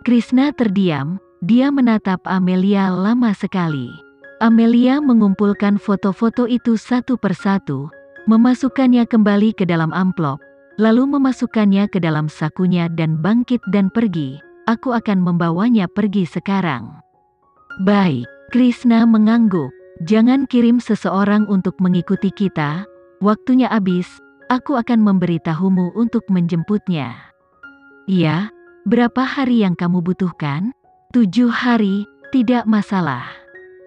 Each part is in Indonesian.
Krishna terdiam, dia menatap Amelia lama sekali. Amelia mengumpulkan foto-foto itu satu persatu, memasukkannya kembali ke dalam amplop, lalu memasukkannya ke dalam sakunya dan bangkit dan pergi. Aku akan membawanya pergi sekarang. Baik, Krishna mengangguk. Jangan kirim seseorang untuk mengikuti kita, waktunya habis, aku akan memberitahumu untuk menjemputnya. Iya, berapa hari yang kamu butuhkan? 7 hari, tidak masalah.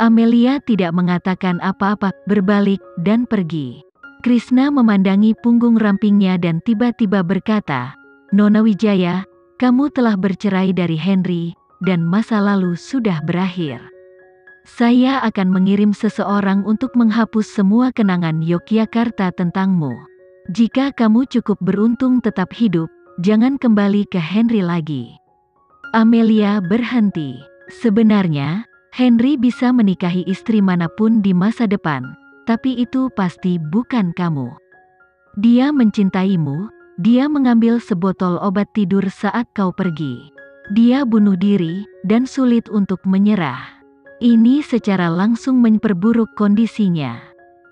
Amelia tidak mengatakan apa-apa, berbalik dan pergi. Krishna memandangi punggung rampingnya dan tiba-tiba berkata, Nona Wijaya, kamu telah bercerai dari Henry, dan masa lalu sudah berakhir. Saya akan mengirim seseorang untuk menghapus semua kenangan Yogyakarta tentangmu. Jika kamu cukup beruntung tetap hidup, jangan kembali ke Henry lagi. Amelia berhenti. Sebenarnya, Henry bisa menikahi istri manapun di masa depan, tapi itu pasti bukan kamu. Dia mencintaimu, dia mengambil sebotol obat tidur saat kau pergi. Dia bunuh diri, dan sulit untuk menyerah. Ini secara langsung memperburuk kondisinya.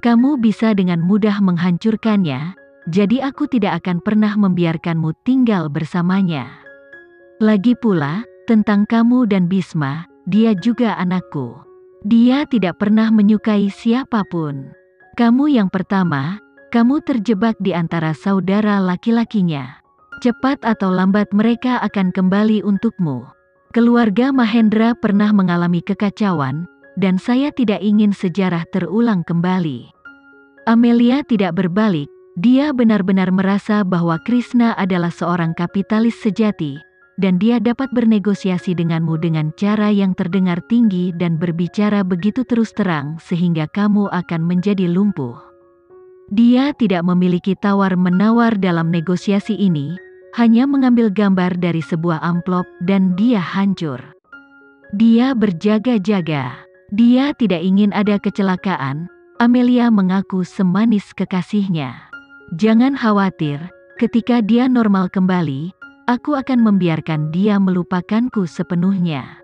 Kamu bisa dengan mudah menghancurkannya, jadi aku tidak akan pernah membiarkanmu tinggal bersamanya. Lagi pula, tentang kamu dan Bisma, dia juga anakku. Dia tidak pernah menyukai siapapun. Kamu yang pertama, kamu terjebak di antara saudara laki-lakinya. Cepat atau lambat mereka akan kembali untukmu. Keluarga Mahendra pernah mengalami kekacauan, dan saya tidak ingin sejarah terulang kembali. Amelia tidak berbalik, dia benar-benar merasa bahwa Krishna adalah seorang kapitalis sejati, dan dia dapat bernegosiasi denganmu dengan cara yang terdengar tinggi dan berbicara begitu terus terang sehingga kamu akan menjadi lumpuh. Dia tidak memiliki tawar-menawar dalam negosiasi ini, hanya mengambil gambar dari sebuah amplop dan dia hancur. Dia berjaga-jaga. Dia tidak ingin ada kecelakaan. Amelia mengaku semanis kekasihnya. Jangan khawatir, ketika dia normal kembali, aku akan membiarkan dia melupakanku sepenuhnya.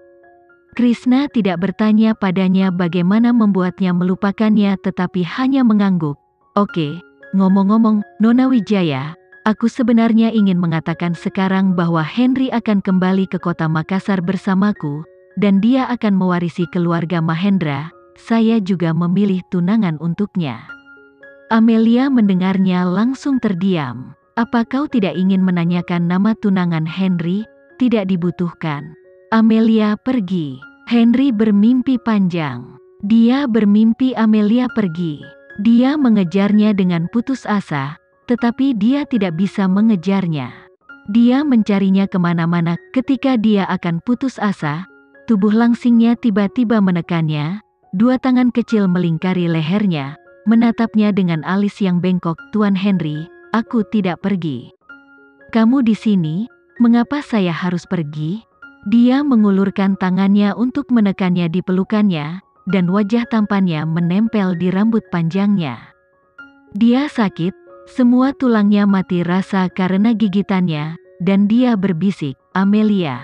Krishna tidak bertanya padanya bagaimana membuatnya melupakannya tetapi hanya mengangguk. Oke, ngomong-ngomong, Nona Wijaya, aku sebenarnya ingin mengatakan sekarang bahwa Henry akan kembali ke kota Makassar bersamaku, dan dia akan mewarisi keluarga Mahendra. Saya juga memilih tunangan untuknya. Amelia mendengarnya langsung terdiam. Apa kau tidak ingin menanyakan nama tunangan Henry? Tidak dibutuhkan. Amelia pergi. Henry bermimpi panjang. Dia bermimpi Amelia pergi. Dia mengejarnya dengan putus asa, tetapi dia tidak bisa mengejarnya. Dia mencarinya kemana-mana. Ketika dia akan putus asa, tubuh langsingnya tiba-tiba menekannya. 2 tangan kecil melingkari lehernya, menatapnya dengan alis yang bengkok. Tuan Henry, aku tidak pergi. Kamu di sini, mengapa saya harus pergi? Dia mengulurkan tangannya untuk menekannya di pelukannya, dan wajah tampannya menempel di rambut panjangnya. Dia sakit, semua tulangnya mati rasa karena gigitannya, dan dia berbisik, Amelia.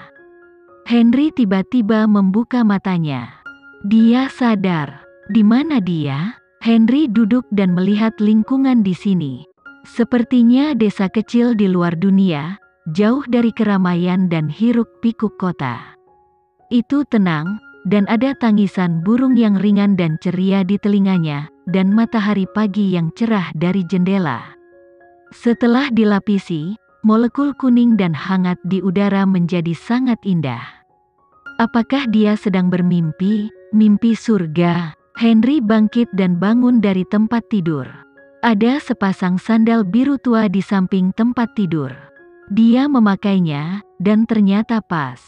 Henry tiba-tiba membuka matanya. Dia sadar. Di mana dia? Henry duduk dan melihat lingkungan di sini. Sepertinya desa kecil di luar dunia, jauh dari keramaian dan hiruk-pikuk kota. Itu tenang, dan ada tangisan burung yang ringan dan ceria di telinganya, dan matahari pagi yang cerah dari jendela. Setelah dilapisi, molekul kuning dan hangat di udara menjadi sangat indah. Apakah dia sedang bermimpi? Mimpi surga. Henry bangkit dan bangun dari tempat tidur. Ada sepasang sandal biru tua di samping tempat tidur. Dia memakainya, dan ternyata pas.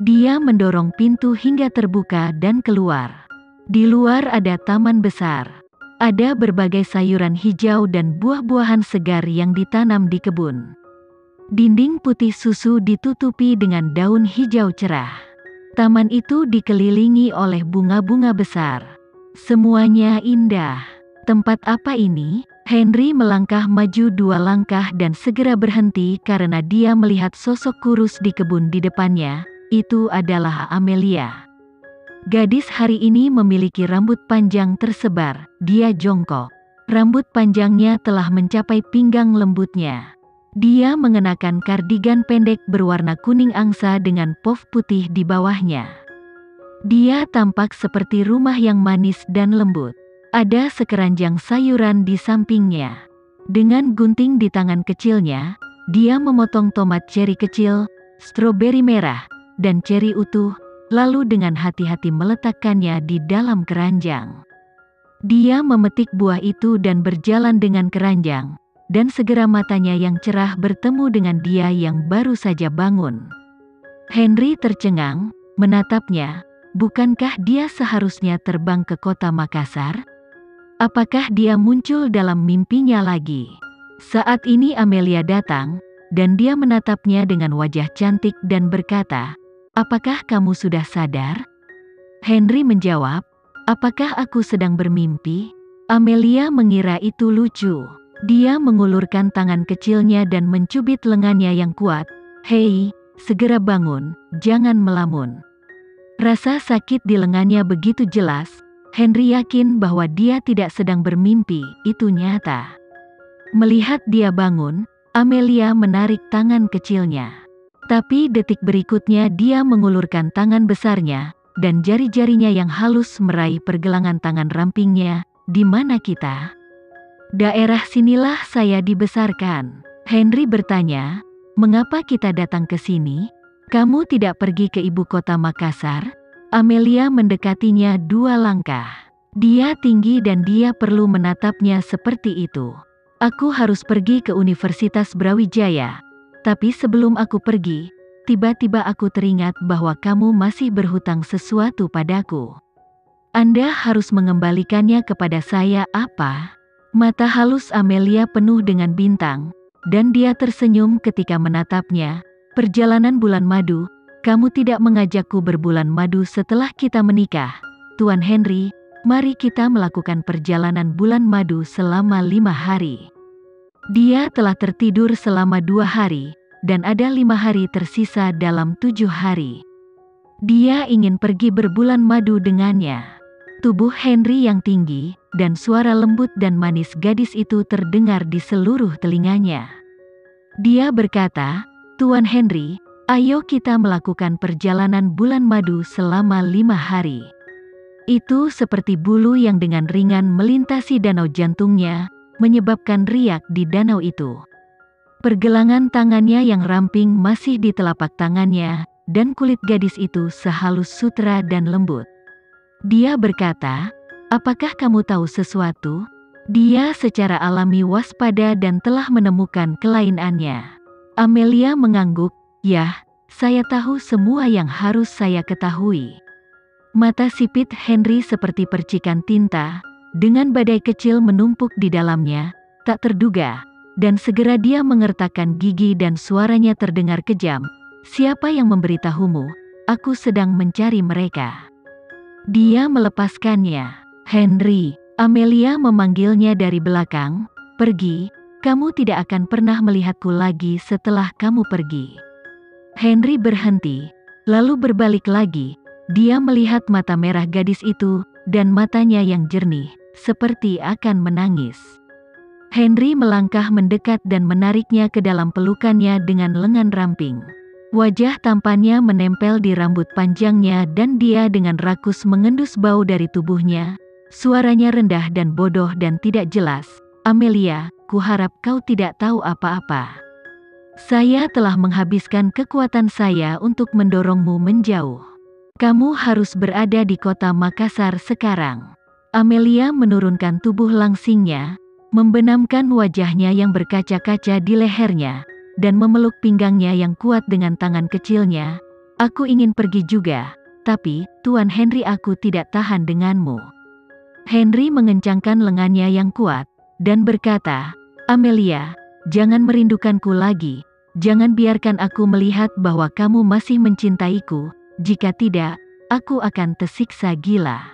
Dia mendorong pintu hingga terbuka dan keluar. Di luar ada taman besar. Ada berbagai sayuran hijau dan buah-buahan segar yang ditanam di kebun. Dinding putih susu ditutupi dengan daun hijau cerah. Taman itu dikelilingi oleh bunga-bunga besar. Semuanya indah. Tempat apa ini? Henry melangkah maju 2 langkah dan segera berhenti karena dia melihat sosok kurus di kebun di depannya. itu adalah Amelia. Gadis hari ini memiliki rambut panjang tersebar, dia jongkok. Rambut panjangnya telah mencapai pinggang lembutnya. Dia mengenakan kardigan pendek berwarna kuning angsa dengan puff putih di bawahnya. Dia tampak seperti rumah yang manis dan lembut. Ada sekeranjang sayuran di sampingnya. Dengan gunting di tangan kecilnya, dia memotong tomat ceri kecil, stroberi merah, dan ceri utuh, lalu dengan hati-hati meletakkannya di dalam keranjang. Dia memetik buah itu dan berjalan dengan keranjang, dan segera matanya yang cerah bertemu dengan dia yang baru saja bangun. Henry tercengang, menatapnya. Bukankah dia seharusnya terbang ke kota Makassar? Apakah dia muncul dalam mimpinya lagi? Saat ini Amelia datang, dan dia menatapnya dengan wajah cantik dan berkata, "Apakah kamu sudah sadar?" Henry menjawab, "Apakah aku sedang bermimpi?" Amelia mengira itu lucu. Dia mengulurkan tangan kecilnya dan mencubit lengannya yang kuat. "Hei, segera bangun, jangan melamun." Rasa sakit di lengannya begitu jelas, Henry yakin bahwa dia tidak sedang bermimpi, itu nyata. Melihat dia bangun, Amelia menarik tangan kecilnya. Tapi detik berikutnya dia mengulurkan tangan besarnya, dan jari-jarinya yang halus meraih pergelangan tangan rampingnya. "Di mana kita?" "Daerah sinilah saya dibesarkan." Henry bertanya, "Mengapa kita datang ke sini? Kamu tidak pergi ke ibu kota Makassar?" Amelia mendekatinya 2 langkah. Dia tinggi dan dia perlu menatapnya seperti itu. "Aku harus pergi ke Universitas Brawijaya. Tapi sebelum aku pergi, tiba-tiba aku teringat bahwa kamu masih berhutang sesuatu padaku. Anda harus mengembalikannya kepada saya." "Apa?" Mata halus Amelia penuh dengan bintang, dan dia tersenyum ketika menatapnya. "Perjalanan bulan madu, kamu tidak mengajakku berbulan madu setelah kita menikah. Tuan Henry, mari kita melakukan perjalanan bulan madu selama 5 hari. Dia telah tertidur selama 2 hari, dan ada 5 hari tersisa dalam 7 hari. Dia ingin pergi berbulan madu dengannya." Tubuh Henry yang tinggi, dan suara lembut dan manis gadis itu terdengar di seluruh telinganya. Dia berkata, "Tuan Henry, ayo kita melakukan perjalanan bulan madu selama 5 hari." Itu seperti bulu yang dengan ringan melintasi danau jantungnya, menyebabkan riak di danau itu. Pergelangan tangannya yang ramping masih di telapak tangannya, dan kulit gadis itu sehalus sutra dan lembut. Dia berkata, "Apakah kamu tahu sesuatu?" Dia secara alami waspada dan telah menemukan kelainannya. Amelia mengangguk, "Yah, saya tahu semua yang harus saya ketahui." Mata sipit Henry seperti percikan tinta, dengan badai kecil menumpuk di dalamnya, tak terduga, dan segera dia mengertakkan gigi dan suaranya terdengar kejam. "Siapa yang memberitahumu? Aku sedang mencari mereka." Dia melepaskannya. "Henry," Amelia memanggilnya dari belakang, "pergi, kamu tidak akan pernah melihatku lagi setelah kamu pergi." Henry berhenti, lalu berbalik lagi. Dia melihat mata merah gadis itu, dan matanya yang jernih, seperti akan menangis. Henry melangkah mendekat dan menariknya ke dalam pelukannya dengan lengan ramping. Wajah tampannya menempel di rambut panjangnya dan dia dengan rakus mengendus bau dari tubuhnya. Suaranya rendah dan bodoh dan tidak jelas. "Amelia, kuharap kau tidak tahu apa-apa. Saya telah menghabiskan kekuatan saya untuk mendorongmu menjauh. Kamu harus berada di kota Makassar sekarang." Amelia menurunkan tubuh langsingnya, membenamkan wajahnya yang berkaca-kaca di lehernya, dan memeluk pinggangnya yang kuat dengan tangan kecilnya. "Aku ingin pergi juga, tapi, Tuan Henry, aku tidak tahan denganmu." Henry mengencangkan lengannya yang kuat, dan berkata, "Amelia, jangan merindukanku lagi, jangan biarkan aku melihat bahwa kamu masih mencintaiku, jika tidak, aku akan tersiksa gila."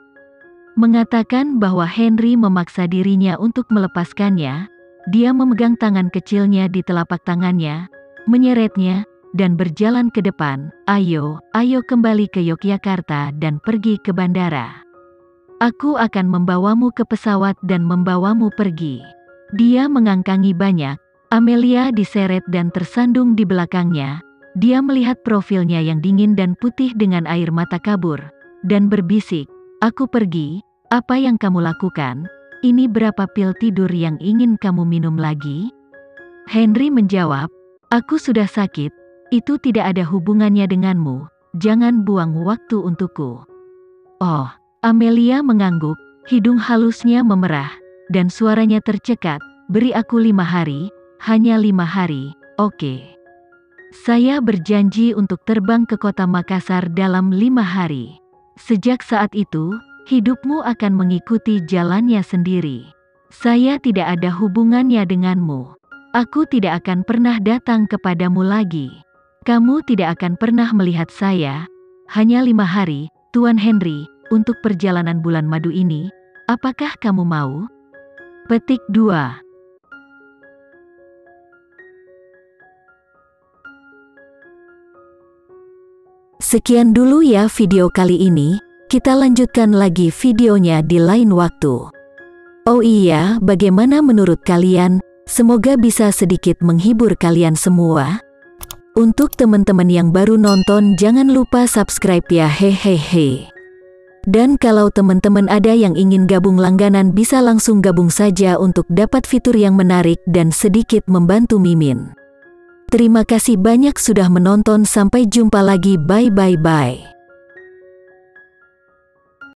Mengatakan bahwa Henry memaksa dirinya untuk melepaskannya, dia memegang tangan kecilnya di telapak tangannya, menyeretnya, dan berjalan ke depan. Ayo kembali ke Yogyakarta dan pergi ke bandara. Aku akan membawamu ke pesawat dan membawamu pergi. Dia mengangkangi banyak. Amelia diseret dan tersandung di belakangnya. Dia melihat profilnya yang dingin dan putih dengan air mata kabur, dan berbisik, "Aku pergi, apa yang kamu lakukan? Ini berapa pil tidur yang ingin kamu minum lagi?" Henry menjawab, "Aku sudah sakit, itu tidak ada hubungannya denganmu, jangan buang waktu untukku." "Oh," Amelia mengangguk, hidung halusnya memerah, dan suaranya tercekat, "Beri aku 5 hari, hanya 5 hari, oke? Saya berjanji untuk terbang ke kota Makassar dalam 5 hari. Sejak saat itu, hidupmu akan mengikuti jalannya sendiri. Saya tidak ada hubungannya denganmu. Aku tidak akan pernah datang kepadamu lagi. Kamu tidak akan pernah melihat saya. Hanya 5 hari, Tuan Henry, untuk perjalanan bulan madu ini. Apakah kamu mau?" Petik 2. Sekian dulu ya video kali ini, kita lanjutkan lagi videonya di lain waktu. Oh iya, bagaimana menurut kalian? Semoga bisa sedikit menghibur kalian semua. Untuk teman-teman yang baru nonton, jangan lupa subscribe ya, hehehe. Dan kalau teman-teman ada yang ingin gabung langganan, bisa langsung gabung saja untuk dapat fitur yang menarik dan sedikit membantu Mimin. Terima kasih banyak sudah menonton, sampai jumpa lagi, bye.